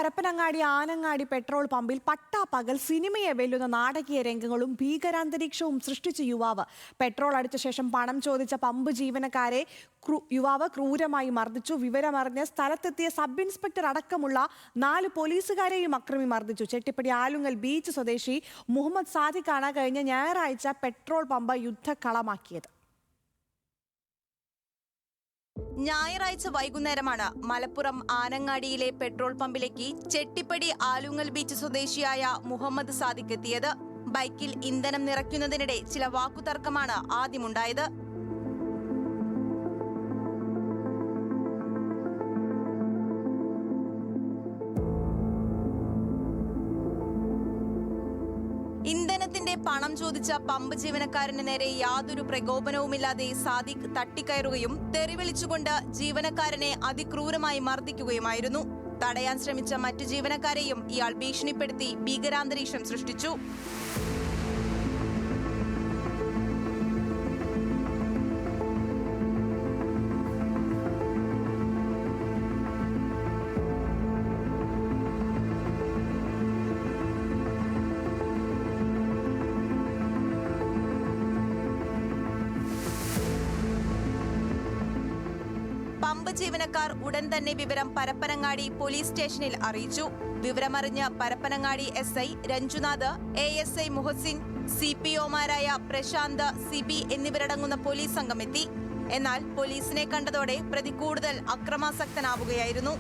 Parappanangadi Anangadi petrol പമ്പിൽ പട്ടാപ്പകൽ സിനിമയെ വെല്ലുന്ന നാടകീയ രംഗങ്ങളും ഭീകരാന്തരീക്ഷവും സൃഷ്ടിച്ച യുവാവ് പെട്രോൾ അടിച്ച ശേഷം പണം ചോദിച്ച പമ്പ് ജീവനക്കാരെ യുവാവ് ക്രൂരമായി മർദ്ദിച്ചു. വിവരമറിഞ്ഞ് സ്ഥലത്തെത്തിയ സബ് ഇൻസ്പെക്ടർ അടക്കമുള്ള 4 പോലീസുകാരെയും അക്രമി മർദ്ദിച്ചു. ചെട്ടിപ്പടി ആലുങ്ങൽ ബീച്ച് സ്വദേശി മുഹമ്മദ് സാദിഖാണ് കഴിഞ്ഞ ഞായറാഴ്ച പെട്രോൾ പമ്പ് യുദ്ധക്കളമാക്കിയത്. ഞായറാഴ്ച വൈകുന്നേരമാണ് മലപ്പുറം ആനങ്ങാടിയിലെ പെട്രോൾ പമ്പിലേക്ക് ചെട്ടിപ്പടി ആലുങ്ങൽ ബീച്ച് സ്വദേശിയായ മുഹമ്മദ് സാദിഖ് എത്തിയത്. ബൈക്കിൽ ഇന്ധനം നിറയ്ക്കുന്നതിനിടെ ചില വാക്കുതർക്കമാണ് ആദ്യമുണ്ടായത്. ഇന്ധനത്തിന്റെ പണം ചോദിച്ച പമ്പ് ജീവനക്കാരന് നേരെ യാതൊരു പ്രകോപനവുമില്ലാതെ സാദിഖ് തട്ടിക്കയറുകയും തെറിവിളിച്ചുകൊണ്ട് ജീവനക്കാരനെ അതിക്രൂരമായി മർദ്ദിക്കുകയുമായിരുന്നു. തടയാൻ ശ്രമിച്ച മറ്റു ജീവനക്കാരെയും ഇയാൾ ഭീഷണിപ്പെടുത്തി ഭീകരാന്തരീക്ഷം സൃഷ്ടിച്ചു. പമ്പ് ജീവനക്കാർ ഉടൻ തന്നെ വിവരം പരപ്പനങ്ങാടി പോലീസ് സ്റ്റേഷനിൽ അറിയിച്ചു. വിവരമറിഞ്ഞ് പരപ്പനങ്ങാടി SI രഞ്ജുനാഥ്, ASI മുഹസിൻ, CPOമാരായ പ്രശാന്ത്, സിബി എന്നിവരടങ്ങുന്ന പോലീസ് സംഘം എത്തി. എന്നാൽ പോലീസിനെ കണ്ടതോടെ പ്രതി കൂടുതൽ അക്രമാസക്തനാവുകയായിരുന്നു.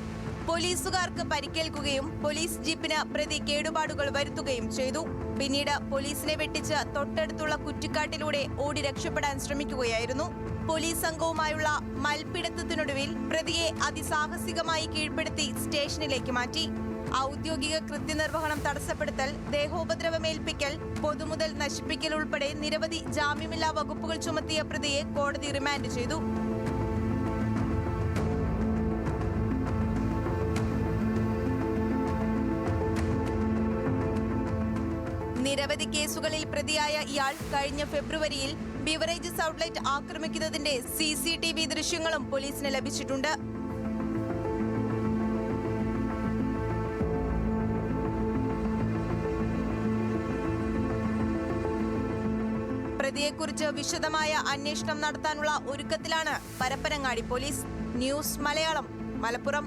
പോലീസുകാർക്ക് പരിക്കേൽക്കുകയും പോലീസ് ജീപ്പിന് പ്രതി കേടുപാടുകൾ വരുത്തുകയും ചെയ്തു. പിന്നീട് പോലീസിനെ വെട്ടിച്ച് തൊട്ടടുത്തുള്ള കുറ്റിക്കാട്ടിലൂടെ ഓടി രക്ഷപ്പെടാൻ ശ്രമിക്കുകയായിരുന്നു. പോലീസ് സംഘവുമായുള്ള മൽപ്പിടുത്തത്തിനൊടുവിൽ പ്രതിയെ അതിസാഹസികമായി കീഴ്പ്പെടുത്തി സ്റ്റേഷനിലേക്ക് മാറ്റി. ഔദ്യോഗിക കൃത്യനിർവഹണം തടസ്സപ്പെടുത്തൽ, ദേഹോപദ്രവമേൽപ്പിക്കൽ, പൊതുമുതൽ നശിപ്പിക്കൽ ഉൾപ്പെടെ നിരവധി ജാമ്യമില്ലാ വകുപ്പുകൾ ചുമത്തിയ പ്രതിയെ കോടതി റിമാൻഡ് ചെയ്തു. നിരവധി കേസുകളിൽ പ്രതിയായ ഇയാൾ കഴിഞ്ഞ ഫെബ്രുവരിയിൽ ബിവറേജസ് ഔട്ട്ലെറ്റ് ആക്രമിക്കുന്നതിന്റെ CCTV ദൃശ്യങ്ങളും പോലീസിന് ലഭിച്ചിട്ടുണ്ട്. പ്രതിയെക്കുറിച്ച് വിശദമായ അന്വേഷണം നടത്താനുള്ള ഒരുക്കത്തിലാണ് പരപ്പനങ്ങാടി പോലീസ്. ന്യൂസ് മലയാളം, മലപ്പുറം.